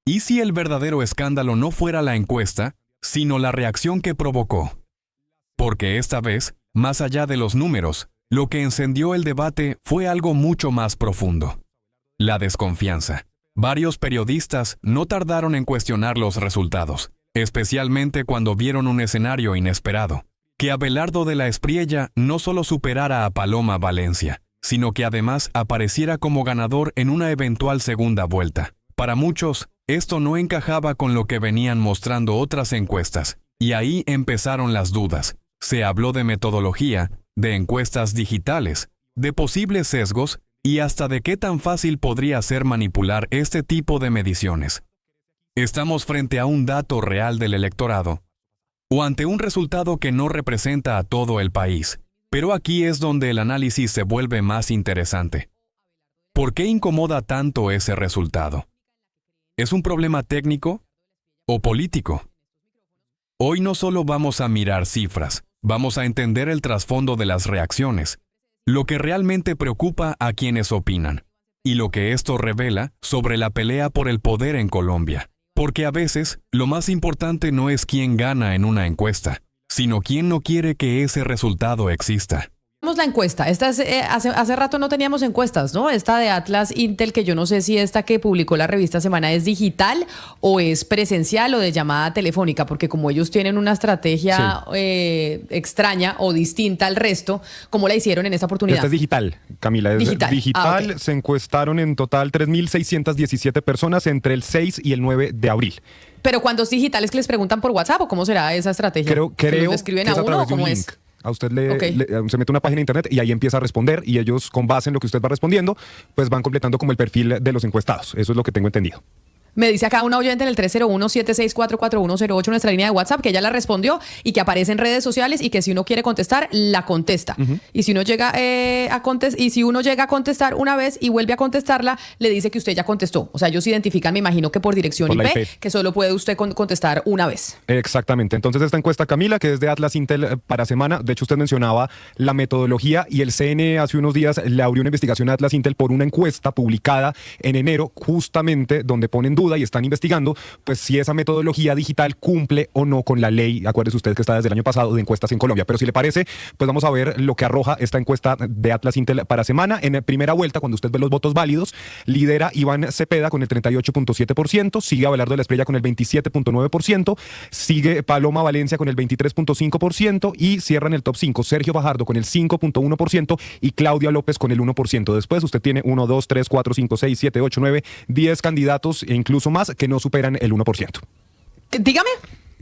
¿Y si el verdadero escándalo no fuera la encuesta, sino la reacción que provocó? Porque esta vez, más allá de los números, lo que encendió el debate fue algo mucho más profundo: la desconfianza. Varios periodistas no tardaron en cuestionar los resultados, especialmente cuando vieron un escenario inesperado: que Abelardo de la Espriella no solo superara a Paloma Valencia, sino que además apareciera como ganador en una eventual segunda vuelta. Para muchos, esto no encajaba con lo que venían mostrando otras encuestas, y ahí empezaron las dudas. Se habló de metodología, de encuestas digitales, de posibles sesgos y hasta de qué tan fácil podría ser manipular este tipo de mediciones. ¿Estamos frente a un dato real del electorado o ante un resultado que no representa a todo el país? Pero aquí es donde el análisis se vuelve más interesante. ¿Por qué incomoda tanto ese resultado? ¿Es un problema técnico o político? Hoy no solo vamos a mirar cifras, vamos a entender el trasfondo de las reacciones, lo que realmente preocupa a quienes opinan, y lo que esto revela sobre la pelea por el poder en Colombia. Porque a veces, lo más importante no es quién gana en una encuesta, sino quién no quiere que ese resultado exista. Tenemos la encuesta. Esta es, hace rato no teníamos encuestas, ¿no? Esta de Atlas Intel, que yo no sé si esta que publicó la revista Semana es digital o es presencial o de llamada telefónica, porque como ellos tienen una estrategia extraña o distinta al resto, ¿cómo la hicieron en esta oportunidad? Esta es digital, Camila. Es digital. Okay. Se encuestaron en total 3.617 personas entre el 6 y el 9 de abril. Pero cuando es digital, ¿es que les preguntan por WhatsApp o cómo será esa estrategia? Creo ¿Les escriben que es a a uno o través de un cómo link. es? A usted se mete a una página de internet y ahí empieza a responder, y ellos, con base en lo que usted va respondiendo, pues van completando como el perfil de los encuestados. Eso es lo que tengo entendido. Me dice acá una oyente en el 301-764-4108, nuestra línea de WhatsApp, que ella la respondió y que aparece en redes sociales y que si uno quiere contestar, la contesta. Y si uno llega a contestar una vez y vuelve a contestarla, le dice que usted ya contestó. O sea, ellos identifican, me imagino que por dirección por IP, que solo puede usted contestar una vez. Exactamente. Entonces esta encuesta, Camila, que es de Atlas Intel para Semana, de hecho usted mencionaba la metodología, y el CNE hace unos días le abrió una investigación a Atlas Intel por una encuesta publicada en enero, justamente donde ponen duda y están investigando pues si esa metodología digital cumple o no con la ley. Acuérdese usted que está desde el año pasado de encuestas en Colombia. Pero si le parece, pues vamos a ver lo que arroja esta encuesta de Atlas Intel para Semana. En primera vuelta, cuando usted ve los votos válidos, lidera Iván Cepeda con el 38.7%, sigue Abelardo de la Espriella con el 27.9%, sigue Paloma Valencia con el 23.5% y cierran el top 5 Sergio Fajardo con el 5.1% y Claudia López con el 1%. Después usted tiene 1, 2, 3, 4, 5, 6, 7, 8, 9, 10 candidatos e incluso más que no superan el 1%. Dígame.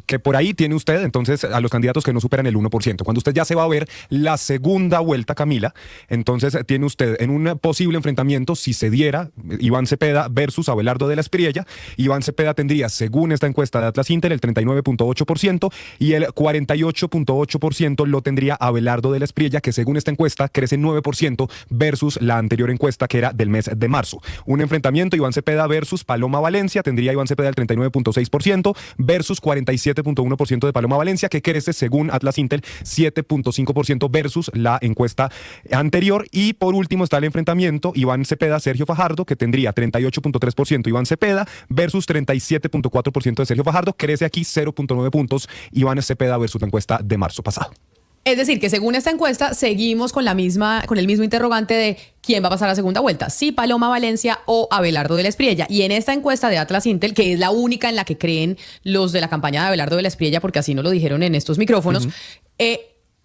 Que por ahí tiene usted entonces a los candidatos que no superan el 1%. Cuando usted ya se va a ver la segunda vuelta, Camila, entonces tiene usted en un posible enfrentamiento, si se diera Iván Cepeda versus Abelardo de la Espriella, Iván Cepeda tendría, según esta encuesta de Atlas Intel, el 39.8% y el 48.8% lo tendría Abelardo de la Espriella, que según esta encuesta crece 9% versus la anterior encuesta, que era del mes de marzo. Un enfrentamiento, Iván Cepeda versus Paloma Valencia, tendría Iván Cepeda el 39.6% versus 47.1% de Paloma Valencia, que crece según Atlas Intel 7.5% versus la encuesta anterior. Y por último está el enfrentamiento Iván Cepeda-Sergio Fajardo, que tendría 38.3% Iván Cepeda versus 37.4% de Sergio Fajardo, crece aquí 0.9 puntos Iván Cepeda versus la encuesta de marzo pasado. Es decir, que según esta encuesta, seguimos con el mismo interrogante de quién va a pasar a la segunda vuelta, si Paloma Valencia o Abelardo de la Espriella. Y en esta encuesta de Atlas Intel, que es la única en la que creen los de la campaña de Abelardo de la Espriella, porque así nos lo dijeron en estos micrófonos,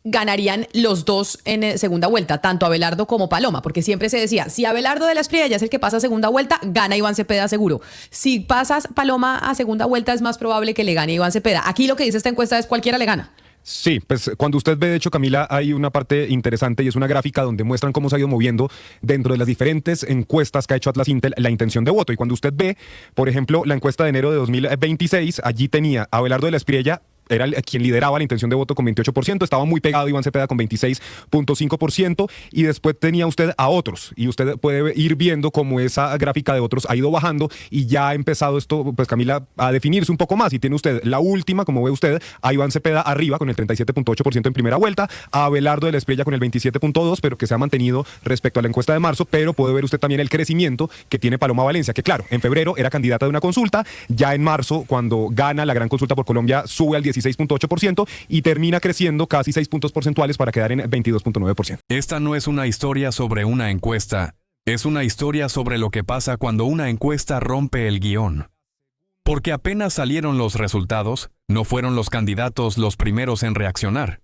ganarían los dos en segunda vuelta, tanto Abelardo como Paloma, porque siempre se decía, si Abelardo de la Espriella es el que pasa a segunda vuelta, gana Iván Cepeda seguro. Si pasas Paloma a segunda vuelta, es más probable que le gane Iván Cepeda. Aquí lo que dice esta encuesta es cualquiera le gana. Sí, pues cuando usted ve, de hecho, Camila, hay una parte interesante y es una gráfica donde muestran cómo se ha ido moviendo dentro de las diferentes encuestas que ha hecho Atlas Intel la intención de voto. Y cuando usted ve, por ejemplo, la encuesta de enero de 2026, allí tenía a Abelardo de la Espriella era quien lideraba la intención de voto con 28%, estaba muy pegado Iván Cepeda con 26.5%, y después tenía usted a otros, y usted puede ir viendo cómo esa gráfica de otros ha ido bajando, y ya ha empezado esto, pues Camila, a definirse un poco más, y tiene usted la última, como ve usted, a Iván Cepeda arriba con el 37.8% en primera vuelta, a Abelardo de la Espriella con el 27.2%, pero que se ha mantenido respecto a la encuesta de marzo, pero puede ver usted también el crecimiento que tiene Paloma Valencia, que claro, en febrero era candidata de una consulta, ya en marzo, cuando gana la gran consulta por Colombia, sube al 16.8% y termina creciendo casi 6 puntos porcentuales para quedar en 22.9%. Esta no es una historia sobre una encuesta, es una historia sobre lo que pasa cuando una encuesta rompe el guión. Porque apenas salieron los resultados, no fueron los candidatos los primeros en reaccionar.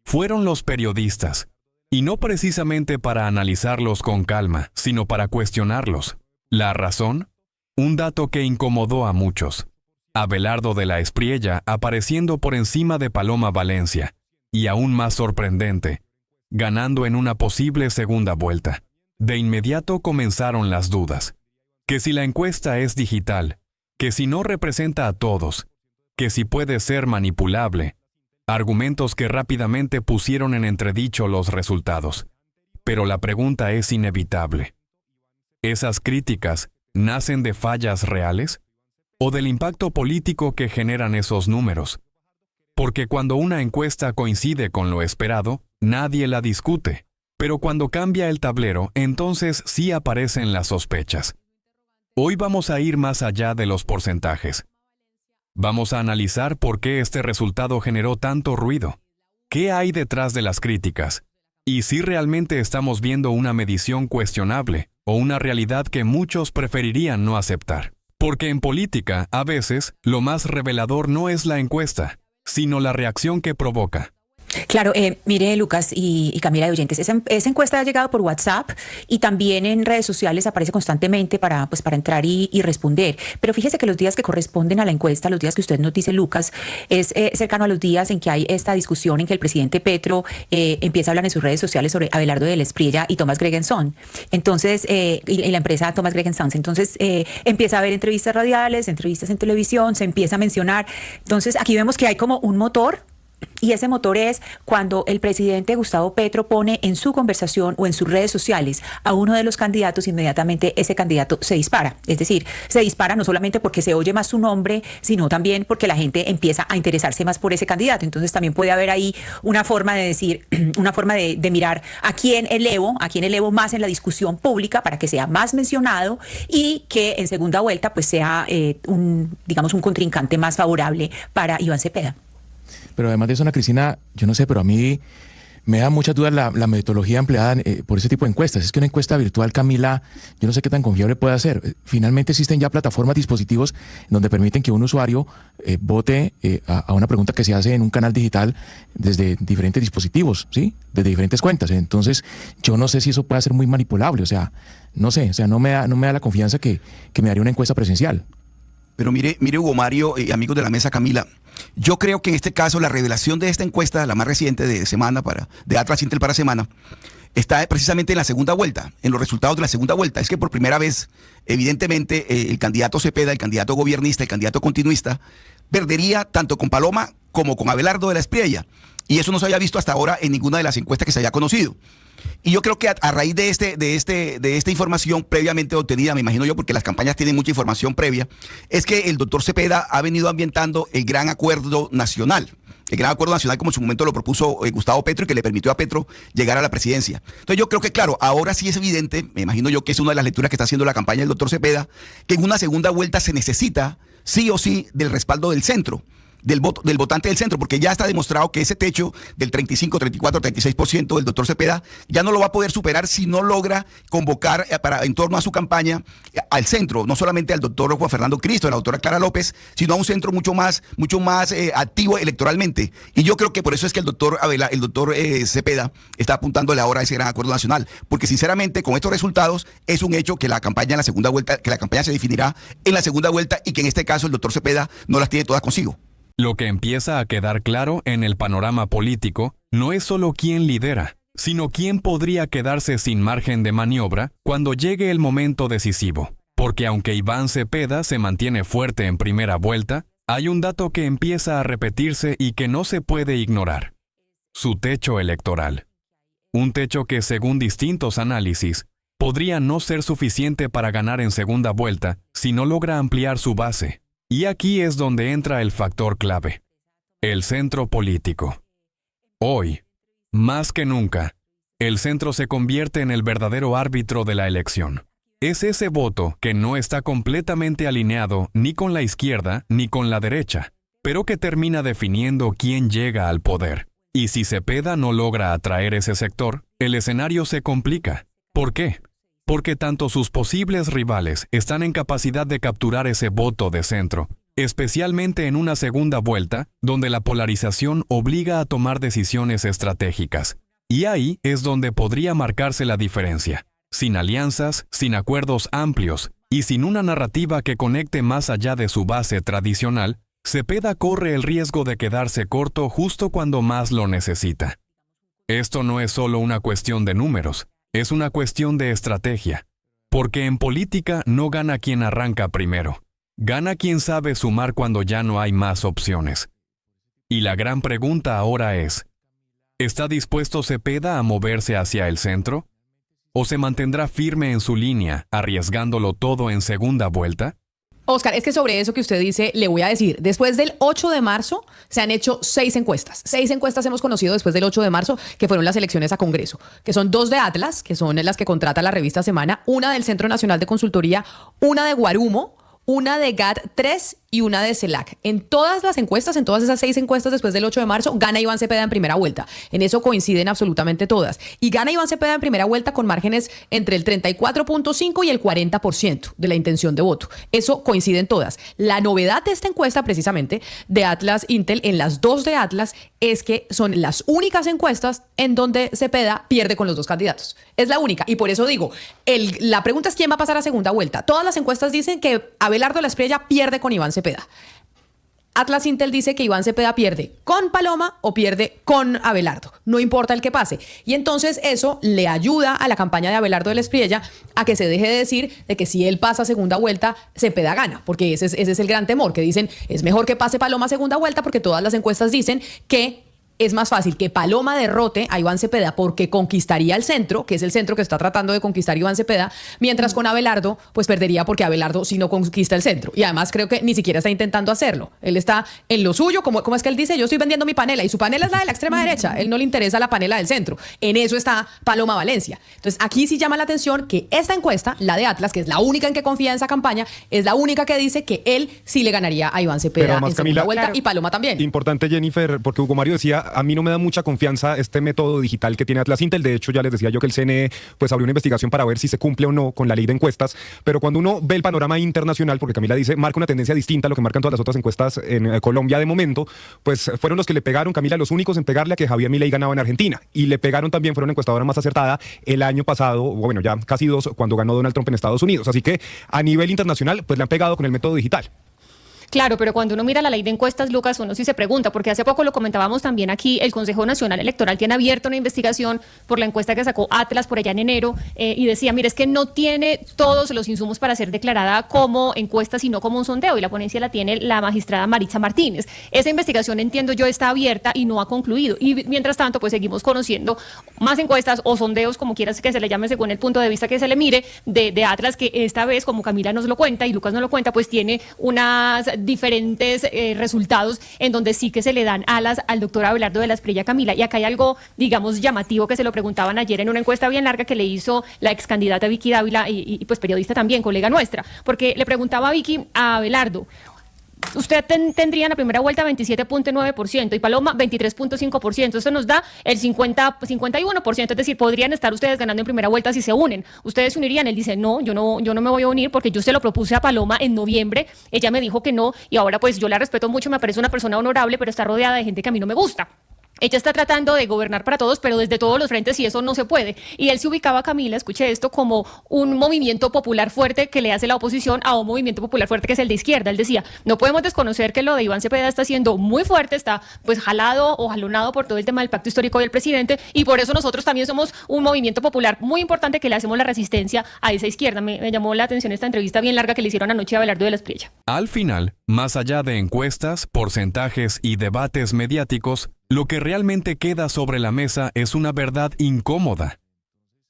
Fueron los periodistas, y no precisamente para analizarlos con calma, sino para cuestionarlos. ¿La razón? Un dato que incomodó a muchos. Abelardo de la Espriella apareciendo por encima de Paloma Valencia, y aún más sorprendente, ganando en una posible segunda vuelta. De inmediato comenzaron las dudas. Que si la encuesta es digital, que si no representa a todos, que si puede ser manipulable. Argumentos que rápidamente pusieron en entredicho los resultados. Pero la pregunta es inevitable. ¿Esas críticas nacen de fallas reales? ¿O del impacto político que generan esos números? Porque cuando una encuesta coincide con lo esperado, nadie la discute. Pero cuando cambia el tablero, entonces sí aparecen las sospechas. Hoy vamos a ir más allá de los porcentajes. Vamos a analizar por qué este resultado generó tanto ruido. ¿Qué hay detrás de las críticas? Y si realmente estamos viendo una medición cuestionable o una realidad que muchos preferirían no aceptar. Porque en política, a veces, lo más revelador no es la encuesta, sino la reacción que provoca. Claro, mire Lucas y Camila de oyentes, esa encuesta ha llegado por WhatsApp y también en redes sociales aparece constantemente para entrar y responder. Pero fíjese que los días que corresponden a la encuesta, los días que usted nos dice, Lucas, es cercano a los días en que hay esta discusión en que el presidente Petro empieza a hablar en sus redes sociales sobre Abelardo de la Espriella y Thomas Gregenson. Entonces, y la empresa Thomas Gregenson. Entonces, empieza a haber entrevistas radiales, entrevistas en televisión, se empieza a mencionar. Entonces, aquí vemos que hay como un motor. Y ese motor es cuando el presidente Gustavo Petro pone en su conversación o en sus redes sociales a uno de los candidatos, inmediatamente ese candidato se dispara. Es decir, se dispara no solamente porque se oye más su nombre, sino también porque la gente empieza a interesarse más por ese candidato. Entonces también puede haber ahí una forma de decir, una forma de mirar a quién elevo más en la discusión pública para que sea más mencionado y que en segunda vuelta pues sea un contrincante más favorable para Iván Cepeda. Pero además de eso, Ana Cristina, yo no sé, pero a mí me da muchas dudas la metodología empleada por ese tipo de encuestas. Es que una encuesta virtual, Camila, yo no sé qué tan confiable puede ser. Finalmente existen ya plataformas, dispositivos donde permiten que un usuario vote a una pregunta que se hace en un canal digital desde diferentes dispositivos, ¿sí? Desde diferentes cuentas. Entonces, yo no sé si eso puede ser muy manipulable. O sea, no sé, no me da la confianza que me daría una encuesta presencial. Pero mire Hugo Mario y amigos de la mesa, Camila, yo creo que en este caso la revelación de esta encuesta, la más reciente de Atlas Intel para semana, está precisamente en la segunda vuelta, en los resultados de la segunda vuelta. Es que por primera vez, evidentemente, el candidato Cepeda, el candidato gobernista, el candidato continuista, perdería tanto con Paloma como con Abelardo de la Espriella. Y eso no se había visto hasta ahora en ninguna de las encuestas que se haya conocido. Y yo creo que a raíz de esta información previamente obtenida, me imagino yo, porque las campañas tienen mucha información previa, es que el doctor Cepeda ha venido ambientando el gran acuerdo nacional. El gran acuerdo nacional, como en su momento lo propuso Gustavo Petro y que le permitió a Petro llegar a la presidencia. Entonces yo creo que, claro, ahora sí es evidente, me imagino yo que es una de las lecturas que está haciendo la campaña del doctor Cepeda, que en una segunda vuelta se necesita sí o sí del respaldo del centro. Del votante del centro, porque ya está demostrado que ese techo del 35, 34, 36% del doctor Cepeda ya no lo va a poder superar si no logra convocar en torno a su campaña al centro, no solamente al doctor Juan Fernando Cristo, a la doctora Clara López, sino a un centro mucho más activo electoralmente. Y yo creo que por eso es que el doctor Cepeda está apuntándole ahora a ese gran acuerdo nacional, porque sinceramente con estos resultados es un hecho que la campaña en la segunda vuelta, que la campaña se definirá en la segunda vuelta y que en este caso el doctor Cepeda no las tiene todas consigo. Lo que empieza a quedar claro en el panorama político no es solo quién lidera, sino quién podría quedarse sin margen de maniobra cuando llegue el momento decisivo. Porque aunque Iván Cepeda se mantiene fuerte en primera vuelta, Hay un dato que empieza a repetirse y que no se puede ignorar. Su techo electoral. Un techo que, según distintos análisis, podría no ser suficiente para ganar en segunda vuelta si no logra ampliar su base. Y aquí es donde entra el factor clave: el centro político. Hoy, más que nunca, el centro se convierte en el verdadero árbitro de la elección. Es ese voto que no está completamente alineado ni con la izquierda ni con la derecha, pero que termina definiendo quién llega al poder. Y si Cepeda no logra atraer ese sector, el escenario se complica. ¿Por qué? Porque tanto sus posibles rivales están en capacidad de capturar ese voto de centro, especialmente en una segunda vuelta, donde la polarización obliga a tomar decisiones estratégicas. Y ahí es donde podría marcarse la diferencia. Sin alianzas, sin acuerdos amplios y sin una narrativa que conecte más allá de su base tradicional, Cepeda corre el riesgo de quedarse corto justo cuando más lo necesita. Esto no es solo una cuestión de números, es una cuestión de estrategia. Porque en política no gana quien arranca primero, gana quien sabe sumar cuando ya no hay más opciones. Y la gran pregunta ahora es: ¿está dispuesto Cepeda a moverse hacia el centro? ¿O se mantendrá firme en su línea, arriesgándolo todo en segunda vuelta? Oscar, es que sobre eso que usted dice, le voy a decir, después del 8 de marzo se han hecho 6 encuestas. 6 encuestas hemos conocido después del 8 de marzo, que fueron las elecciones a Congreso, que son 2 de Atlas, que son las que contrata la revista Semana, una del Centro Nacional de Consultoría, una de Guarumo, una de GAT3 y una de CELAC. En todas las encuestas, en todas esas 6 encuestas después del 8 de marzo, gana Iván Cepeda en primera vuelta. En eso coinciden absolutamente todas. Y gana Iván Cepeda en primera vuelta con márgenes entre el 34.5 y el 40% de la intención de voto. Eso coinciden todas. La novedad de esta encuesta, precisamente, de Atlas Intel, en las 2 de Atlas, es que son las únicas encuestas en donde Cepeda pierde con los 2 candidatos. Es la única. Y por eso digo, la pregunta es quién va a pasar a segunda vuelta. Todas las encuestas dicen que Abelardo Espriella pierde con Iván Cepeda. Atlas Intel dice que Iván Cepeda pierde con Paloma o pierde con Abelardo. No importa el que pase. Y entonces eso le ayuda a la campaña de Abelardo Espriella a que se deje de decir de que si él pasa a segunda vuelta, Cepeda gana. Porque ese es el gran temor, que dicen es mejor que pase Paloma a segunda vuelta porque todas las encuestas dicen que es más fácil que Paloma derrote a Iván Cepeda porque conquistaría el centro, que es el centro que está tratando de conquistar Iván Cepeda, mientras con Abelardo, pues perdería porque Abelardo sí no conquista el centro. Y además creo que ni siquiera está intentando hacerlo. Él está en lo suyo, como es que él dice, yo estoy vendiendo mi panela, y su panela es la de la extrema derecha. Él no le interesa la panela del centro. En eso está Paloma Valencia. Entonces aquí sí llama la atención que esta encuesta, la de Atlas, que es la única en que confía en esa campaña, es la única que dice que él sí le ganaría a Iván Cepeda en segunda vuelta, claro. Y Paloma también. Importante, Jennifer, porque Hugo Mario decía, a mí no me da mucha confianza este método digital que tiene Atlas Intel. De hecho, ya les decía yo que el CNE pues abrió una investigación para ver si se cumple o no con la ley de encuestas, pero cuando uno ve el panorama internacional, porque Camila dice, marca una tendencia distinta a lo que marcan todas las otras encuestas en Colombia de momento, pues fueron los que le pegaron, Camila, los únicos en pegarle a que Javier Milei ganaba en Argentina, y le pegaron también, fueron la encuestadora más acertada el año pasado, bueno, ya casi 2, cuando ganó Donald Trump en Estados Unidos. Así que a nivel internacional, pues le han pegado con el método digital. Claro, pero cuando uno mira la ley de encuestas, Lucas, uno sí se pregunta, porque hace poco lo comentábamos también aquí, el Consejo Nacional Electoral tiene abierta una investigación por la encuesta que sacó Atlas por allá en enero, y decía, mire, es que no tiene todos los insumos para ser declarada como encuesta, sino como un sondeo, y la ponencia la tiene la magistrada Maritza Martínez. Esa investigación, entiendo yo, está abierta y no ha concluido, y mientras tanto, pues seguimos conociendo más encuestas o sondeos, como quieras que se le llame según el punto de vista que se le mire, de Atlas, que esta vez, como Camila nos lo cuenta y Lucas nos lo cuenta, pues tiene unas diferentes resultados en donde sí que se le dan alas al doctor Abelardo Espriella, Camila. Y acá hay algo, digamos, llamativo que se lo preguntaban ayer en una encuesta bien larga que le hizo la ex candidata Vicky Dávila y pues periodista también, colega nuestra, porque le preguntaba a Vicky a Abelardo, usted tendría en la primera vuelta 27.9% y Paloma 23.5%. Eso nos da el 51%. Es decir, podrían estar ustedes ganando en primera vuelta si se unen. ¿Ustedes se unirían? Él dice, no, yo no me voy a unir porque yo se lo propuse a Paloma en noviembre. Ella me dijo que no y ahora pues yo la respeto mucho, me parece una persona honorable, pero está rodeada de gente que a mí no me gusta. ella está tratando de gobernar para todos, pero desde todos los frentes, y eso no se puede. Y él se ubicaba, Camila, escuche esto, como un movimiento popular fuerte que le hace la oposición a un movimiento popular fuerte que es el de izquierda. Él decía, no podemos desconocer que lo de Iván Cepeda está siendo muy fuerte, está pues jalado o jalonado por todo el tema del pacto histórico del presidente, y por eso nosotros también somos un movimiento popular muy importante que le hacemos la resistencia a esa izquierda. Me llamó la atención esta entrevista bien larga que le hicieron anoche a Abelardo de la Espriella. Al final, más allá de encuestas, porcentajes y debates mediáticos, lo que realmente queda sobre la mesa es una verdad incómoda.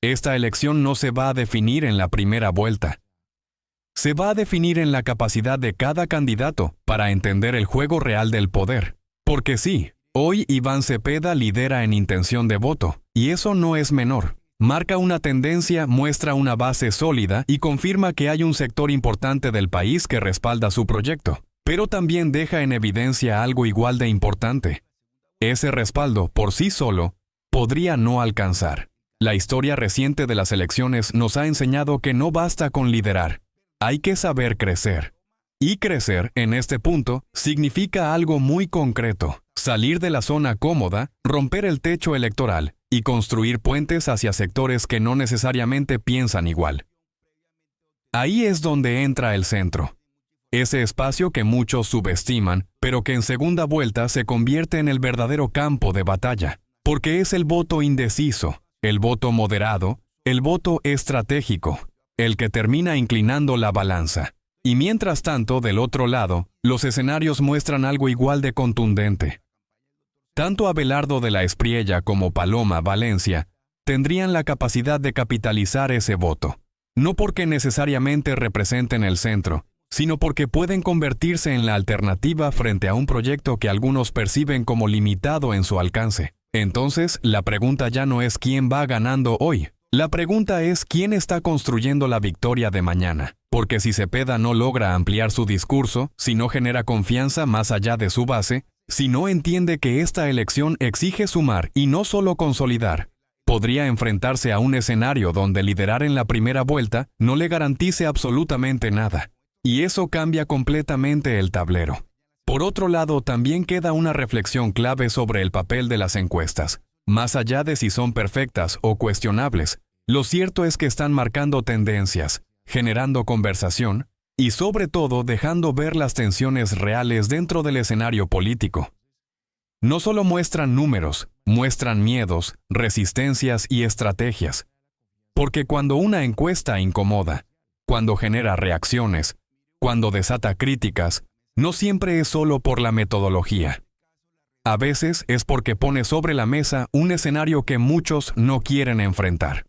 Esta elección no se va a definir en la primera vuelta. Se va a definir en la capacidad de cada candidato para entender el juego real del poder. Porque sí, hoy Iván Cepeda lidera en intención de voto, y eso no es menor. Marca una tendencia, muestra una base sólida y confirma que hay un sector importante del país que respalda su proyecto. Pero también deja en evidencia algo igual de importante. Ese respaldo, por sí solo, podría no alcanzar. La historia reciente de las elecciones nos ha enseñado que no basta con liderar. Hay que saber crecer. Y crecer, en este punto, significa algo muy concreto. Salir de la zona cómoda, romper el techo electoral y construir puentes hacia sectores que no necesariamente piensan igual. Ahí es donde entra el centro. Ese espacio que muchos subestiman, pero que en segunda vuelta se convierte en el verdadero campo de batalla, porque es el voto indeciso, el voto moderado, el voto estratégico, el que termina inclinando la balanza. Y mientras tanto, del otro lado, los escenarios muestran algo igual de contundente. Tanto Abelardo de la Espriella como Paloma Valencia tendrían la capacidad de capitalizar ese voto, no porque necesariamente representen el centro, sino porque pueden convertirse en la alternativa frente a un proyecto que algunos perciben como limitado en su alcance. Entonces, la pregunta ya no es quién va ganando hoy. La pregunta es quién está construyendo la victoria de mañana. Porque si Cepeda no logra ampliar su discurso, si no genera confianza más allá de su base, si no entiende que esta elección exige sumar y no solo consolidar, podría enfrentarse a un escenario donde liderar en la primera vuelta no le garantice absolutamente nada. Y eso cambia completamente el tablero. Por otro lado, también queda una reflexión clave sobre el papel de las encuestas. Más allá de si son perfectas o cuestionables, lo cierto es que están marcando tendencias, generando conversación y sobre todo dejando ver las tensiones reales dentro del escenario político. No solo muestran números, muestran miedos, resistencias y estrategias. Porque cuando una encuesta incomoda, cuando genera reacciones, cuando desata críticas, no siempre es solo por la metodología. A veces es porque pone sobre la mesa un escenario que muchos no quieren enfrentar.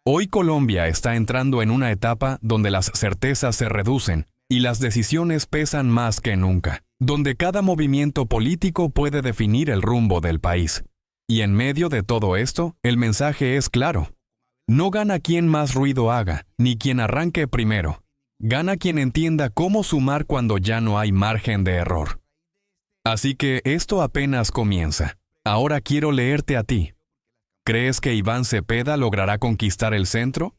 Hoy Colombia está entrando en una etapa donde las certezas se reducen y las decisiones pesan más que nunca, donde cada movimiento político puede definir el rumbo del país. Y en medio de todo esto, el mensaje es claro. No gana quien más ruido haga, ni quien arranque primero. Gana quien entienda cómo sumar cuando ya no hay margen de error. Así que esto apenas comienza. Ahora quiero leerte a ti. ¿Crees que Iván Cepeda logrará conquistar el centro?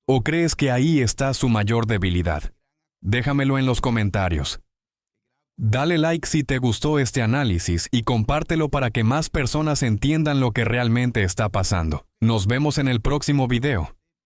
¿O crees que ahí está su mayor debilidad? Déjamelo en los comentarios. Dale like si te gustó este análisis y compártelo para que más personas entiendan lo que realmente está pasando. Nos vemos en el próximo video.